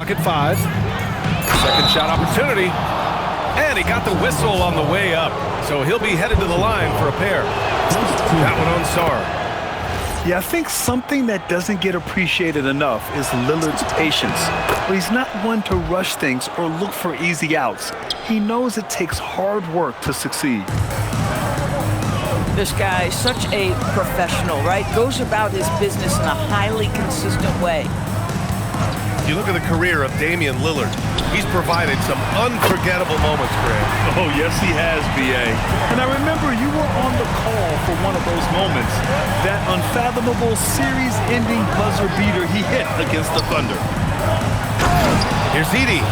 At 5. Second shot opportunity. And he got the whistle on the way up. So he'll be headed to the line for a pair. That one on Sarr. Yeah, I think something that doesn't get appreciated enough is Lillard's patience. But he's not one to rush things or look for easy outs. He knows it takes hard work to succeed. This guy is such a professional, right? Goes about his business in a highly consistent way. You look at the career of Damian Lillard. He's provided some unforgettable moments for him. Oh, yes, he has, B.A. And I remember you were on the call for one of those moments. That unfathomable series-ending buzzer beater he hit against the Thunder. Here's Edey.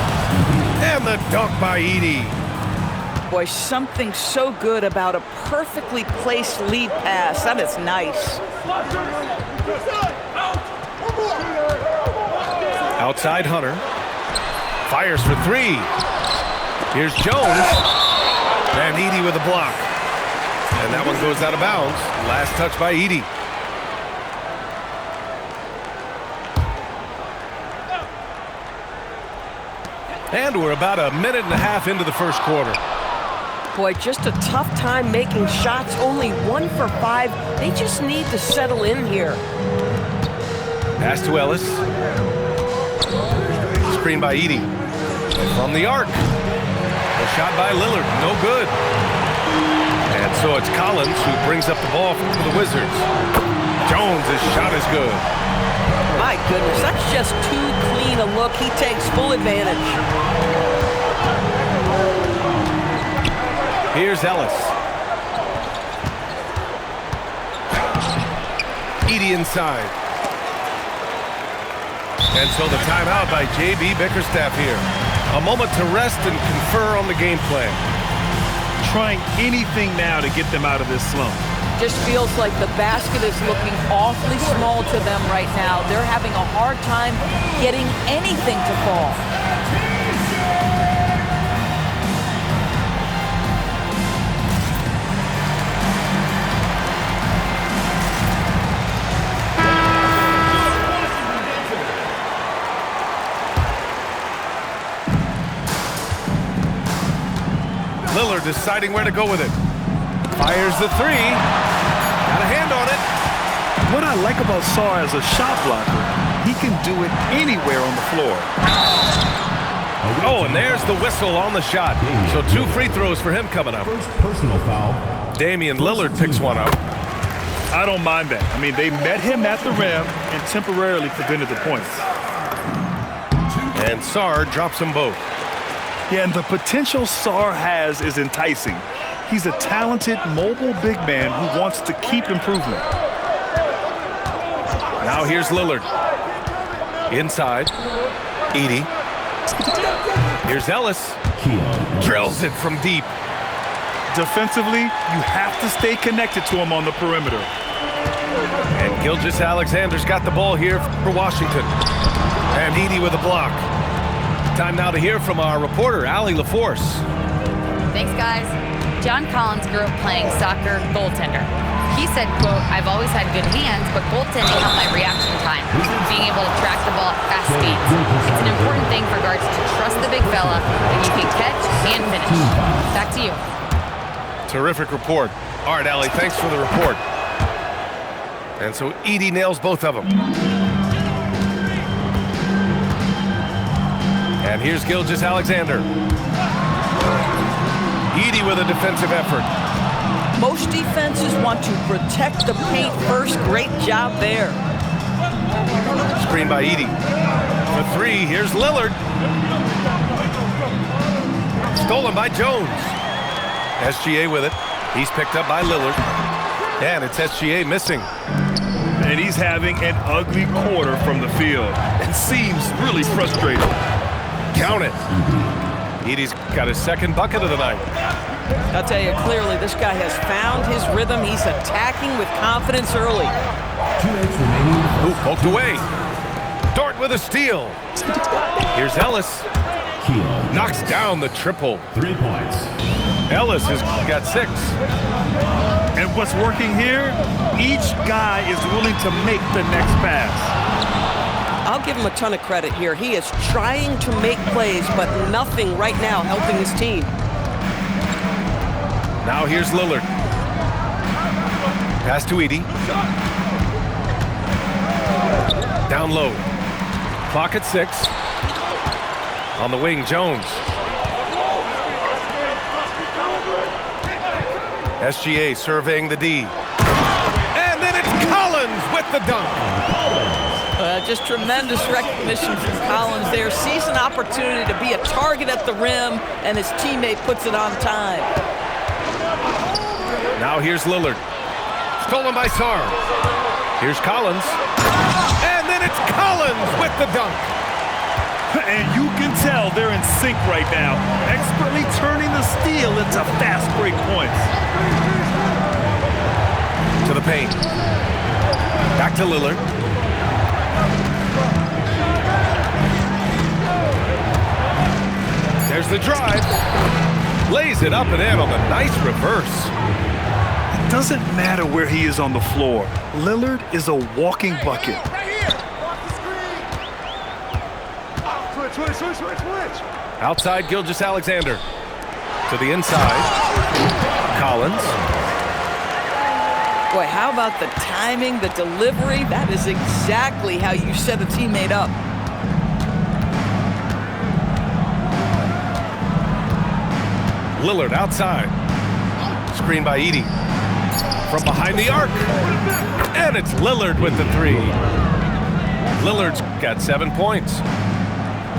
And the dunk by Edey. Boy, something so good about a perfectly placed lead pass. That is nice. Outside Hunter. Fires for 3. Here's Jones. And Edey with a block. And that one goes out of bounds. Last touch by Edey. And we're about a minute and a half into the first quarter. Boy, just a tough time making shots. Only 1 for 5. They just need to settle in here. Pass to Ellis. Screen by Edey. From the arc. A shot by Lillard. No good. And so it's Collins who brings up the ball for the Wizards. Jones' shot is good. My goodness, that's just too clean a look. He takes full advantage. Here's Ellis. Edey inside. And so the timeout by J.B. Bickerstaff here. A moment to rest and confer on the game plan. Trying anything now to get them out of this slump. Just feels like the basket is looking awfully small to them right now. They're having a hard time getting anything to fall. Lillard deciding where to go with it. Fires the 3. Got a hand on it. What I like about Sarr as a shot blocker, he can do it anywhere on the floor. Oh, and there's the whistle on the shot. So 2 free throws for him coming up. First personal foul. Damian Lillard picks one up. I don't mind that. I mean, they met him at the rim and temporarily prevented the points. And Sarr drops them both. Yeah, and the potential Sarr has is enticing. He's a talented, mobile big man who wants to keep improving. Now here's Lillard. Inside. Edey. Here's Ellis. Drills it from deep. Defensively, you have to stay connected to him on the perimeter. And Gilgeous-Alexander's got the ball here for Washington. And Edey with a block. Time now to hear from our reporter, Allie LaForce. Thanks, guys. John Collins grew up playing soccer goaltender. He said, quote, "I've always had good hands, but goaltending helped my reaction time, being able to track the ball at fast speeds. It's an important thing for guards to trust the big fella that you can catch and finish." Back to you. Terrific report. All right, Allie, thanks for the report. And so Edey nails both of them. And here's Gilgeous-Alexander. Edey with a defensive effort. Most defenses want to protect the paint first. Great job there. Screen by Edey. For 3, here's Lillard. Stolen by Jones. SGA with it. He's picked up by Lillard. And it's SGA missing. And he's having an ugly quarter from the field. It seems really frustrated. Count it. Edey's got his second bucket of the night. I'll tell you clearly, this guy has found his rhythm. He's attacking with confidence early. 2 minutes remaining. Ooh, poked away. Dort with a steal. Here's Ellis. Knocks down the triple. 3 points. Ellis has got 6. And what's working here? Each guy is willing to make the next pass. I'll give him a ton of credit here. He is trying to make plays, but nothing right now helping his team. Now here's Lillard. Pass to Edie. Down low. Clock at 6. On the wing, Jones. SGA surveying the D. And then it's Collins with the dunk. Just tremendous recognition from Collins there. Sees an opportunity to be a target at the rim, and his teammate puts it on time. Now here's Lillard. Stolen by Sarr. Here's Collins. And then it's Collins with the dunk. And you can tell they're in sync right now, expertly turning the steal into fast break points. To the paint. Back to Lillard. There's the drive. Lays it up and in on the nice reverse. It doesn't matter where he is on the floor. Lillard is a walking bucket. Switch. Outside Gilgeous-Alexander. To the inside. Collins. Boy, how about the timing, the delivery? That is exactly how you set a teammate up. Lillard outside. Screen by Edie. From behind the arc. And it's Lillard with the 3. Lillard's got 7 points.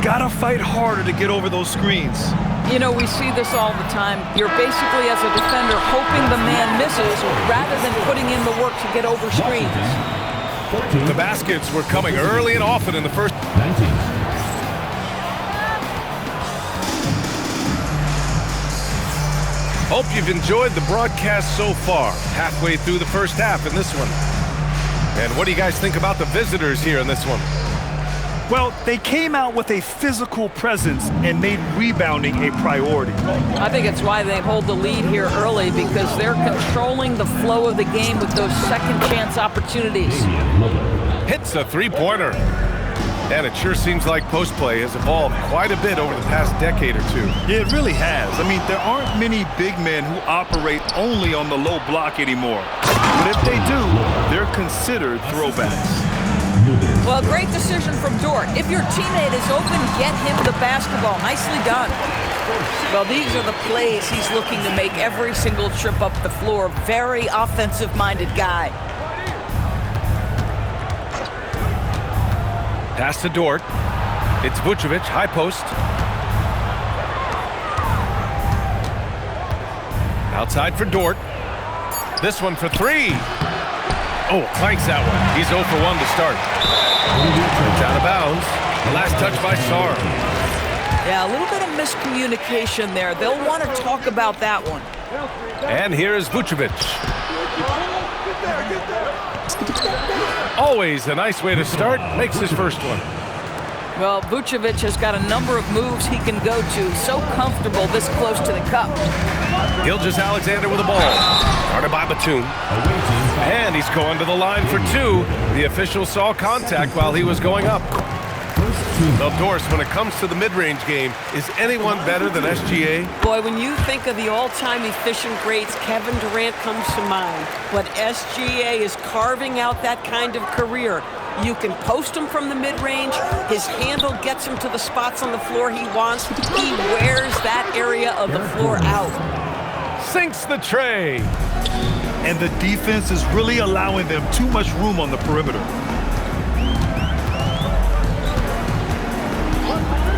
Gotta fight harder to get over those screens. You know, we see this all the time. You're basically, as a defender, hoping the man misses rather than putting in the work to get over screens. The baskets were coming early and often in the first. 19. Hope you've enjoyed the broadcast so far. Halfway through the first half in this one. And what do you guys think about the visitors here in this one? Well, they came out with a physical presence and made rebounding a priority. I think it's why they hold the lead here early, because they're controlling the flow of the game with those second chance opportunities. Hits a 3-pointer. And it sure seems like post play has evolved quite a bit over the past decade or two. Yeah, it really has. I mean, there aren't many big men who operate only on the low block anymore. But if they do, they're considered throwbacks. Well, great decision from Dort. If your teammate is open, get him the basketball. Nicely done. Well, these are the plays he's looking to make every single trip up the floor. Very offensive-minded guy. Pass to Dort. It's Vucevic, high post. Outside for Dort. This one for 3. Oh, clanks that one. He's 0 for 1 to start. It's out of bounds. The last touch by Sarr. Yeah, a little bit of miscommunication there. They'll want to talk about that one. And here is Vucevic. Always a nice way to start. Makes his first one. Well, Vucevic has got a number of moves he can go to. So comfortable this close to the cup. Gilgeous-Alexander with the ball. Guarded by Batum. And he's going to the line for 2. The official saw contact while he was going up. Well, Doris, when it comes to the mid-range game, is anyone better than SGA? Boy, when you think of the all-time efficient greats, Kevin Durant comes to mind. But SGA is carving out that kind of career. You can post him from the mid-range. His handle gets him to the spots on the floor he wants. He wears that area of the floor out. Sinks the tray. And the defense is really allowing them too much room on the perimeter.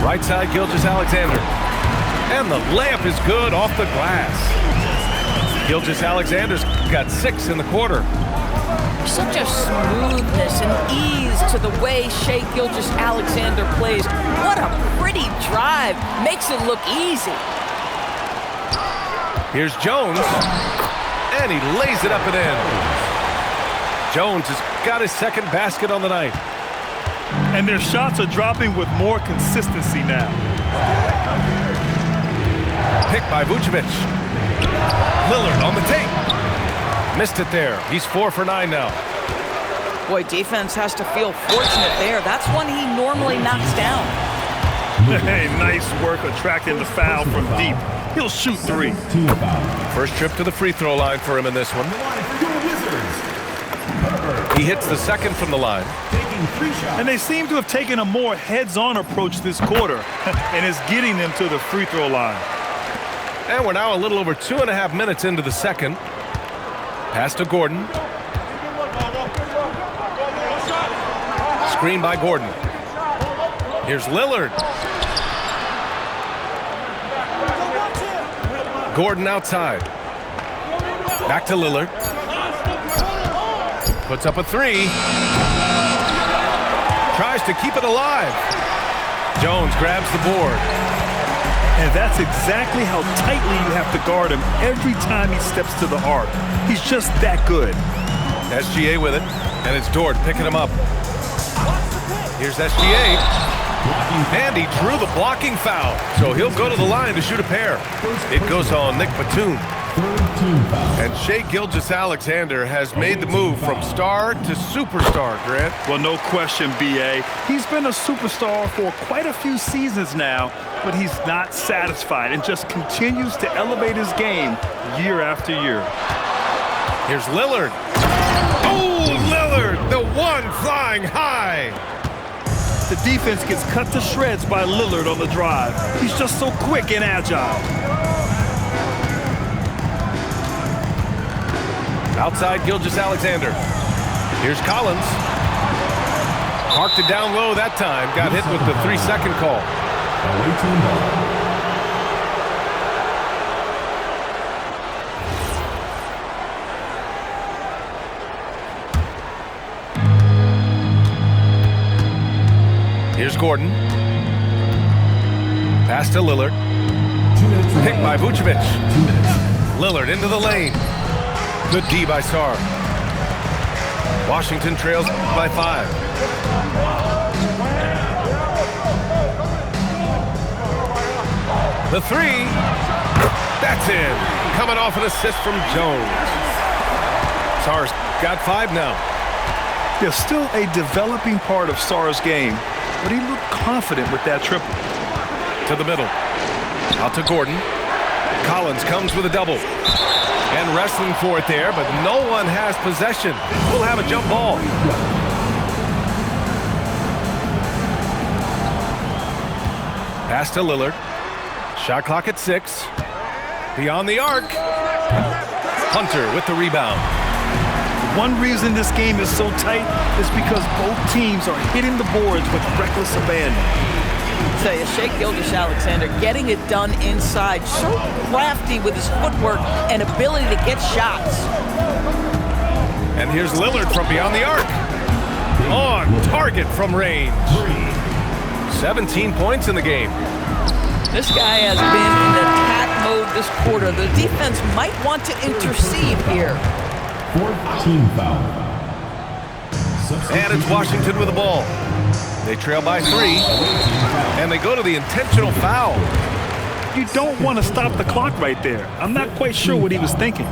Right side, Gilgeous-Alexander. And the layup is good off the glass. Gilgeous-Alexander's got 6 in the quarter. Such a smoothness and ease to the way Shai Gilgeous-Alexander plays. What a pretty drive. Makes it look easy. Here's Jones. And he lays it up and in. Jones has got his second basket on the night. And their shots are dropping with more consistency now. Pick by Vucevic. Lillard on the take. Missed it there. He's 4 for 9 now. Boy, defense has to feel fortunate there. That's one he normally knocks down. Hey, nice work attracting the foul from deep. He'll shoot 3. First trip to the free throw line for him in this one. He hits the second from the line. And they seem to have taken a more heads-on approach this quarter, and it's getting them to the free throw line. And we're now a little over 2.5 minutes into the second. Pass to Gordon. Screen by Gordon. Here's Lillard. Gordon outside. Back to Lillard. Puts up a 3. Tries to keep it alive. Jones grabs the board. And that's exactly how tightly you have to guard him every time he steps to the arc. He's just that good. SGA with it, and it's Dort picking him up. Here's SGA. And he drew the blocking foul, so he'll go to the line to shoot a pair. It goes on Nick Batum. And Shai Gilgeous-Alexander has made the move from star to superstar, Grant. Well, no question, B.A. He's been a superstar for quite a few seasons now, but he's not satisfied and just continues to elevate his game year after year. Here's Lillard. Oh, Lillard, the one flying high. The defense gets cut to shreds by Lillard on the drive. He's just so quick and agile. Outside Gilgeous-Alexander. Here's Collins. Marked it down low that time. Got hit with the 3-second call. Here's Gordon. Pass to Lillard. Picked by Vucevic. Lillard into the lane. Good D by Sarr. Washington trails by 5. The 3. That's in. Coming off an assist from Jones. Sarr's got 5 now. There's still a developing part of Sarr's game, but he looked confident with that triple. To the middle. Out to Gordon. Collins comes with a double. And wrestling for it there, but no one has possession. We'll have a jump ball. Pass to Lillard. Shot clock at 6. Beyond the arc. Hunter with the rebound. One reason this game is so tight is because both teams are hitting the boards with reckless abandon. Tell you, Shai Gilgeous-Alexander getting it done inside, so crafty with his footwork and ability to get shots. And here's Lillard from beyond the arc. On target from range. 17 points in the game. This guy has been in attack mode this quarter. The defense might want to intercede here. 14 foul. And it's Washington with the ball. They trail by 3, and they go to the intentional foul. You don't want to stop the clock right there. I'm not quite sure what he was thinking.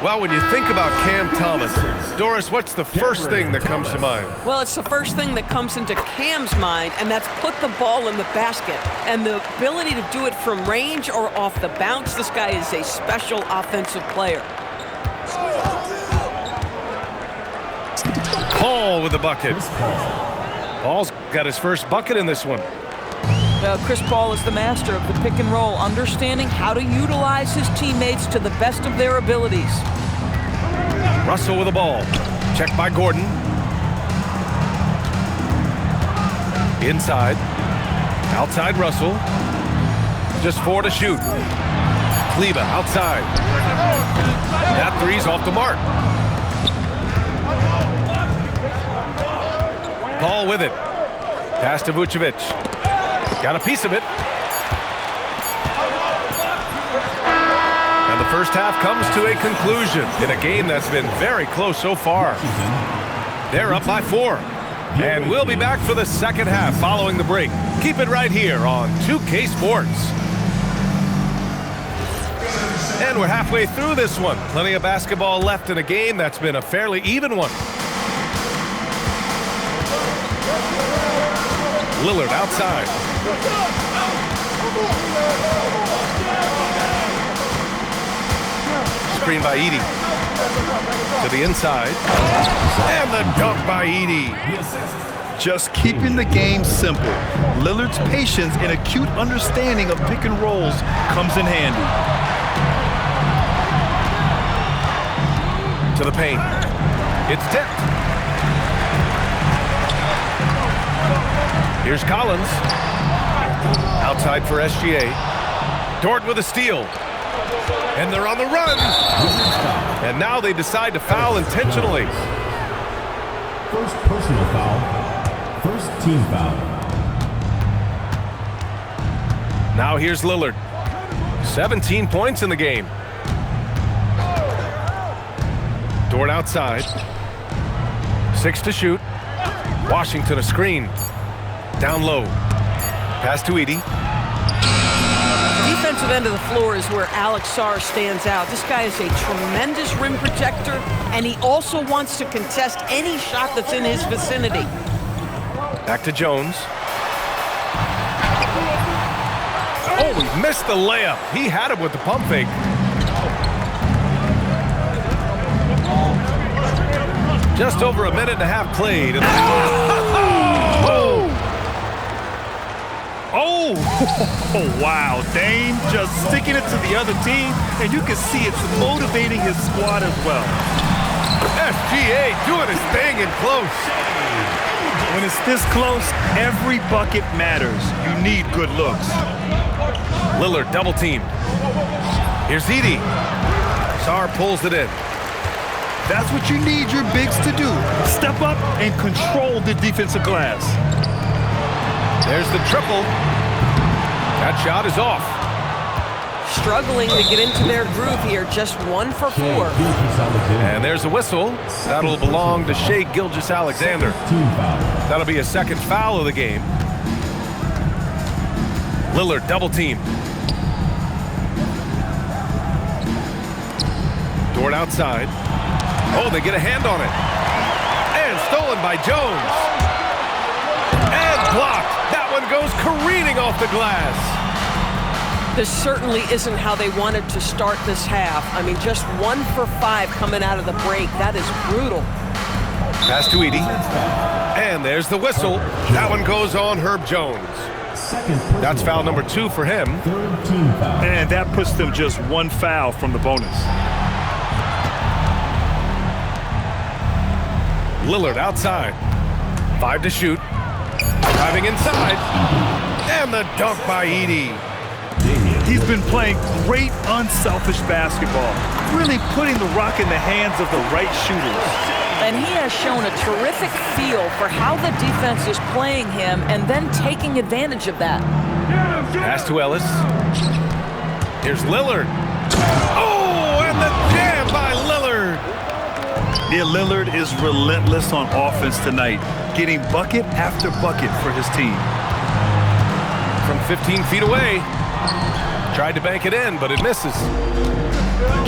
Well, when you think about Cam Thomas, Doris, what's the first thing that comes to mind? Well, it's the first thing that comes into Cam's mind, and that's put the ball in the basket. And the ability to do it from range or off the bounce, this guy is a special offensive player. Paul with the bucket. Paul's got his first bucket in this one. Chris Paul is the master of the pick and roll, understanding how to utilize his teammates to the best of their abilities. Russell with the ball. Checked by Gordon. Inside. Outside Russell. Just 4 to shoot. Kleba outside. That 3's off the mark. Paul with it. Pass to Vucevic. Got a piece of it. And the first half comes to a conclusion in a game that's been very close so far. They're up by 4. And we'll be back for the second half following the break. Keep it right here on 2K Sports. And we're halfway through this one. Plenty of basketball left in a game that's been a fairly even one. Lillard outside. Screen by Edey. To the inside. And the dunk by Edey. Just keeping the game simple. Lillard's patience and acute understanding of pick and rolls comes in handy. To the paint. It's tipped. Here's Collins. Outside for SGA. Dort with a steal. And they're on the run. And now they decide to foul intentionally. First personal foul. First team foul. Now here's Lillard. 17 points in the game. Dort outside. 6 to shoot. Washington a screen. Down low. Pass to Edey. Defensive end of the floor is where Alex Sarr stands out. This guy is a tremendous rim protector, and he also wants to contest any shot that's in his vicinity. Back to Jones. Oh, he missed the layup. He had him with the pump fake. Just over a minute and a half played. And Oh, wow. Dame just sticking it to the other team, and you can see it's motivating his squad as well. SGA doing his thing in close. When it's this close, every bucket matters. You need good looks. Lillard double team. Here's Edey. Sarr pulls it in. That's what you need your bigs to do. Step up and control the defensive glass. There's the triple. That shot is off. Struggling to get into their groove here, just 1 for 4. And there's a whistle. That'll belong to Shai Gilgeous-Alexander. That'll be a second foul of the game. Lillard double team. Dort outside. Oh, they get a hand on it. And stolen by Jones. And blocked. That one goes careening off the glass. This certainly isn't how they wanted to start this half. I mean, just 1 for 5 coming out of the break. That is brutal. Pass to Edey. And there's the whistle. That one goes on Herb Jones. That's foul number 2 for him. Third team foul. And that puts them just 1 foul from the bonus. Lillard outside. 5 to shoot. Driving inside. And the dunk by Edey. He's been playing great, unselfish basketball, really putting the rock in the hands of the right shooters. And he has shown a terrific feel for how the defense is playing him and then taking advantage of that. Pass to Ellis. Here's Lillard. Oh, and the jam by Lillard. Yeah, Lillard is relentless on offense tonight, getting bucket after bucket for his team. From 15 feet away. Tried to bank it in, but it misses.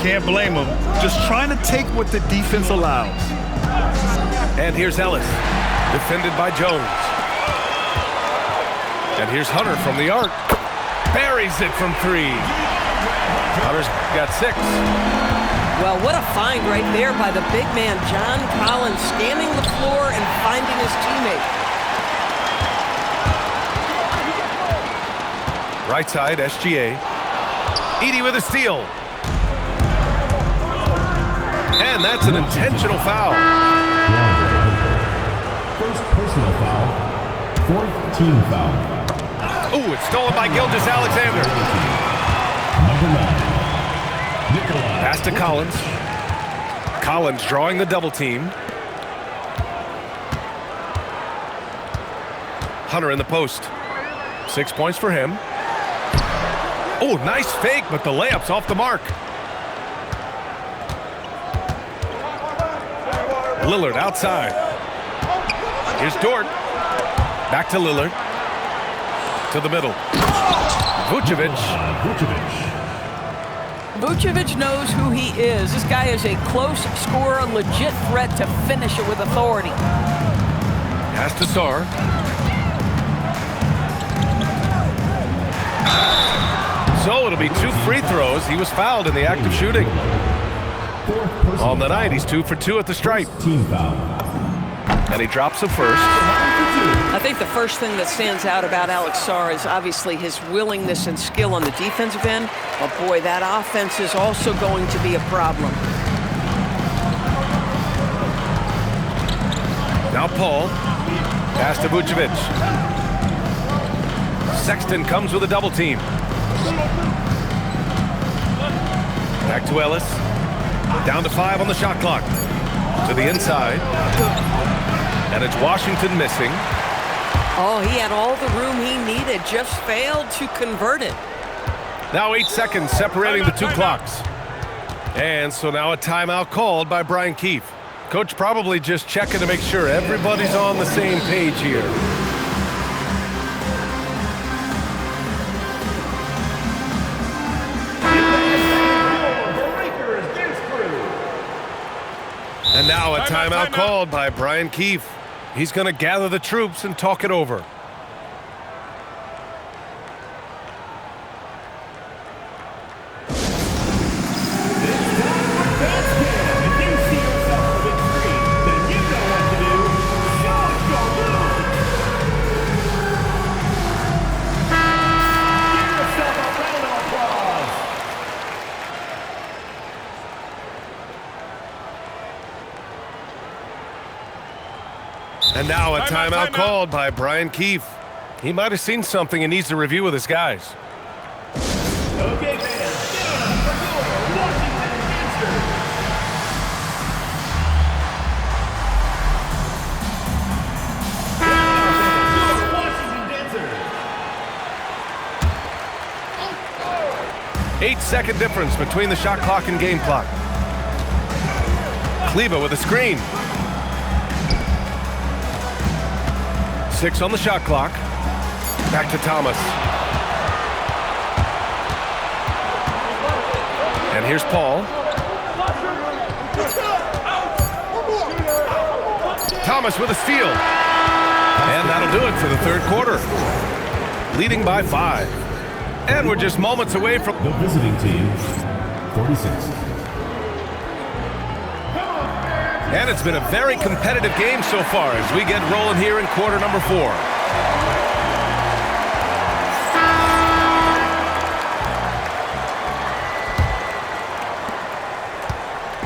Can't blame him. Just trying to take what the defense allows. And here's Ellis, defended by Jones. And here's Hunter from the arc. Buries it from 3. Hunter's got 6. Well, what a find right there by the big man, John Collins, scanning the floor and finding his teammate. Right side, SGA. Edey with a steal. And that's an intentional foul. First personal foul. Fourth team foul. Ooh, it's stolen by Gilgeous-Alexander. Number 9. Pass to Collins. Collins drawing the double team. Hunter in the post. 6 points for him. Oh, nice fake, but the layup's off the mark. Lillard outside. Here's Dort. Back to Lillard. To the middle. Vucevic. Vucevic knows who he is. This guy is a close scorer, legit threat to finish it with authority. Pass to Sarr. So it'll be 2 free throws. He was fouled in the act of shooting. On the night, he's 2 for 2 at the stripe. Team foul. And he drops the first. I think the first thing that stands out about Alex Sarr is obviously his willingness and skill on the defensive end. But boy, that offense is also going to be a problem. Now Paul. Pass to Vucevic. Sexton comes with a double team. Back to Ellis. Down to 5 on the shot clock. To the inside. And it's Washington missing. Oh, he had all the room he needed, just failed to convert it. Now 8 seconds separating the 2 clocks. And so now a timeout called by Brian Keefe. Coach probably just checking to make sure everybody's on the same page here. And now a timeout called by Brian Keefe. He's going to gather the troops and talk it over. And now a timeout called by Brian Keefe. He might have seen something and needs to review with his guys. Okay, fans. Washington Dancers. 8-second difference between the shot clock and game clock. Kleba with a screen. 6 on the shot clock. Back to Thomas. And here's Paul. Thomas with a steal. And that'll do it for the third quarter. Leading by 5. And we're just moments away from The visiting team, 46. And it's been a very competitive game so far as we get rolling here in quarter number 4.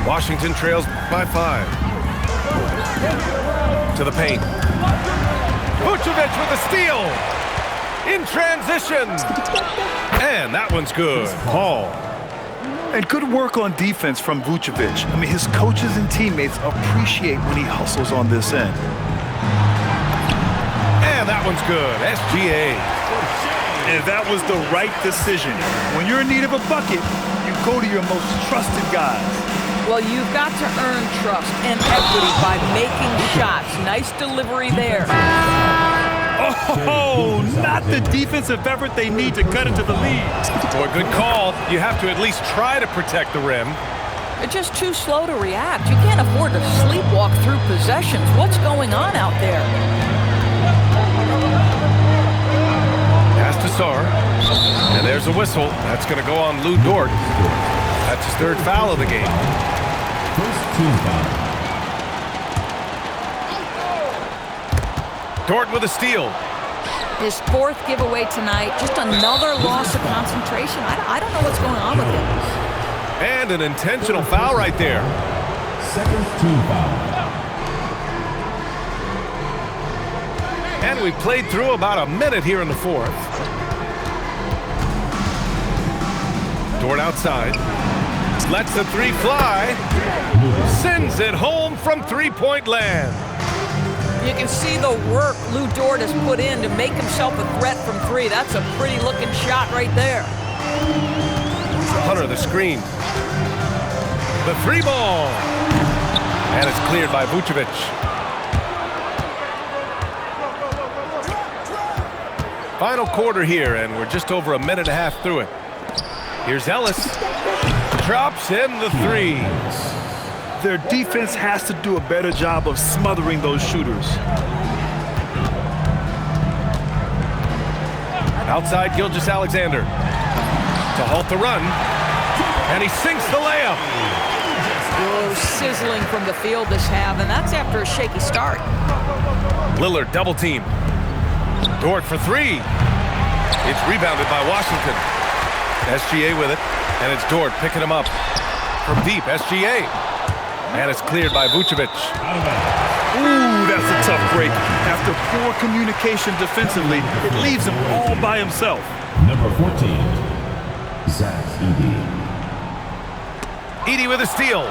Washington trails by 5. To the paint. Vucevic with a steal. In transition. And that one's good. Paul. And good work on defense from Vucevic. I mean, his coaches and teammates appreciate when he hustles on this end. And that one's good. SGA. And that was the right decision. When you're in need of a bucket, you go to your most trusted guys. Well, you've got to earn trust and equity by making shots. Nice delivery there. Oh, not the defensive effort they need to cut into the lead. Boy, good call. You have to at least try to protect the rim. They're just too slow to react. You can't afford to sleepwalk through possessions. What's going on out there? Pass to Sarr. And there's a whistle. That's going to go on Lou Dort. That's his 3rd foul of the game. First team foul. Dort with a steal. His 4th giveaway tonight. Just another loss of concentration. I don't know what's going on with him. And an intentional foul right there. Second team foul. And we played through about a minute here in the 4th. Dort outside. Lets the 3 fly. Sends it home from 3-point land. You can see the work Lou Dort has put in to make himself a threat from 3. That's a pretty looking shot right there. Hunter the screen. The 3 ball. And it's cleared by Vucevic. Final quarter here, and we're just over a minute and a half through it. Here's Ellis. Drops in the 3s. Their defense has to do a better job of smothering those shooters. Outside Gilgeous-Alexander. to halt the run. And he sinks the layup. Oh, sizzling from the field this half, and that's after a shaky start. Lillard double team. Dort for three. It's rebounded by Washington. SGA with it, and it's Dort picking him up from deep. SGA. And it's cleared by Vucevic. Ooh, that's a tough break. After poor communication defensively, it leaves him all by himself. Number 14, Zach Edey. Edey with a steal.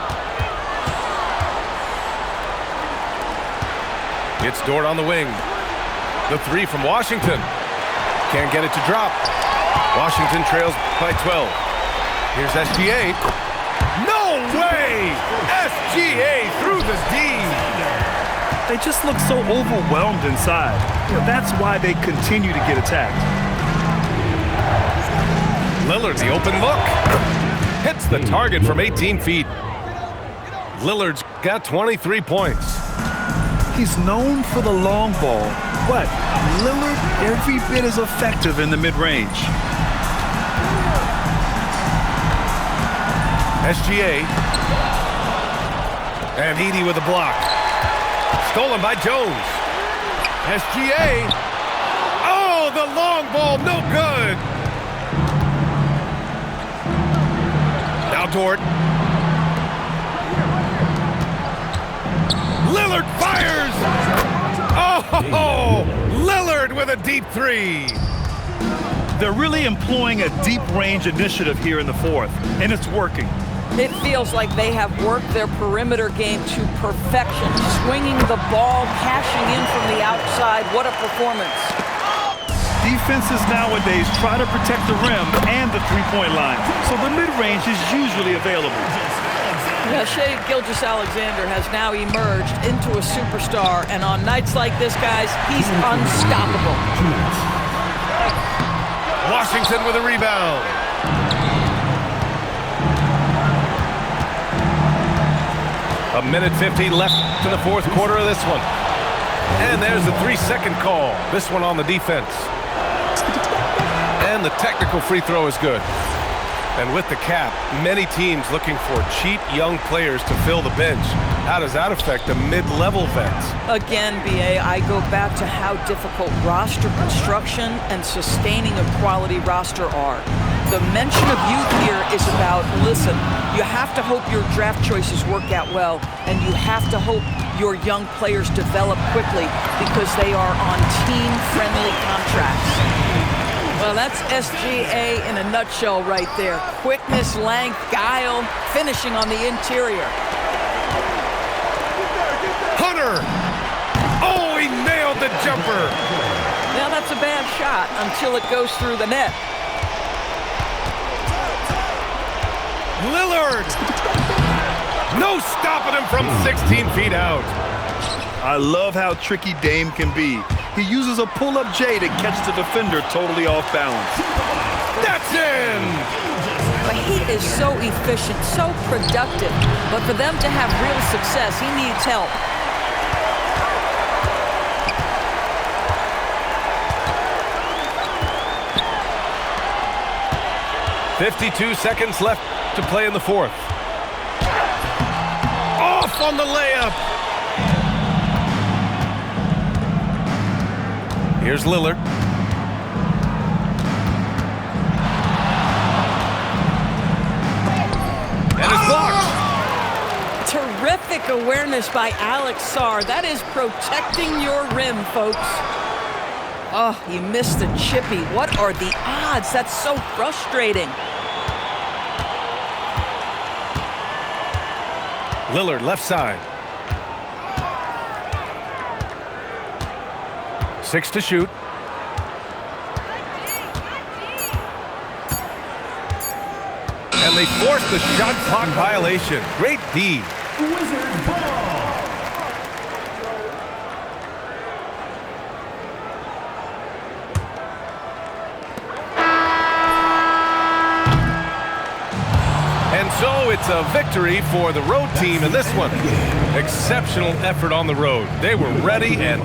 It's Dort on the wing. The three from Washington. Can't get it to drop. Washington trails by 12. Here's SGA. No way! SGA through the D. They just look so overwhelmed inside. That's why they continue to get attacked. Lillard, the open look. Hits the target from 18 feet. Lillard's got 23 points. He's known for the long ball, but Lillard every bit as effective in the mid-range. SGA. And Edey with a block. Stolen by Jones. SGA. Oh, the long ball, no good. Now Dort. Lillard fires. Oh, Lillard with a deep three. They're really employing a deep-range initiative here in the fourth, and it's working. It feels like they have worked their perimeter game to perfection, swinging the ball, cashing in from the outside. What a performance. Defenses nowadays try to protect the rim and the three-point line, so the mid-range is usually available. Yeah, Shai Gilgeous-Alexander has now emerged into a superstar, and on nights like this, guys, he's unstoppable. Washington with a rebound. A minute 50 left in the fourth quarter of this one. And there's the 3-second call. This one on the defense. And the technical free throw is good. And with the cap, many teams looking for cheap young players to fill the bench. How does that affect the mid-level vets? Again, BA, I go back to how difficult roster construction and sustaining a quality roster are. The mention of youth here is about, listen, you have to hope your draft choices work out well, and you have to hope your young players develop quickly because they are on team-friendly contracts. Well, that's SGA in a nutshell right there. Quickness, length, guile, finishing on the interior. Hunter! Oh, he nailed the jumper! Now that's a bad shot until it goes through the net. Lillard! No stopping him from 16 feet out. I love how tricky Dame can be. He uses a pull-up J to catch the defender totally off balance. That's in! But he is so efficient, so productive. But for them to have real success, he needs help. .52 seconds left to play in the fourth. Off on the layup. Here's Lillard. And it's blocked. Terrific awareness by Alex Sarr. That is protecting your rim, folks. Oh, he missed the chippy. What are the odds? That's so frustrating. Lillard left side. 6 to shoot. And they forced the shot clock violation. Great D. Wizards ball. And so it's a victory for the road team in this one. Exceptional effort on the road. They were ready and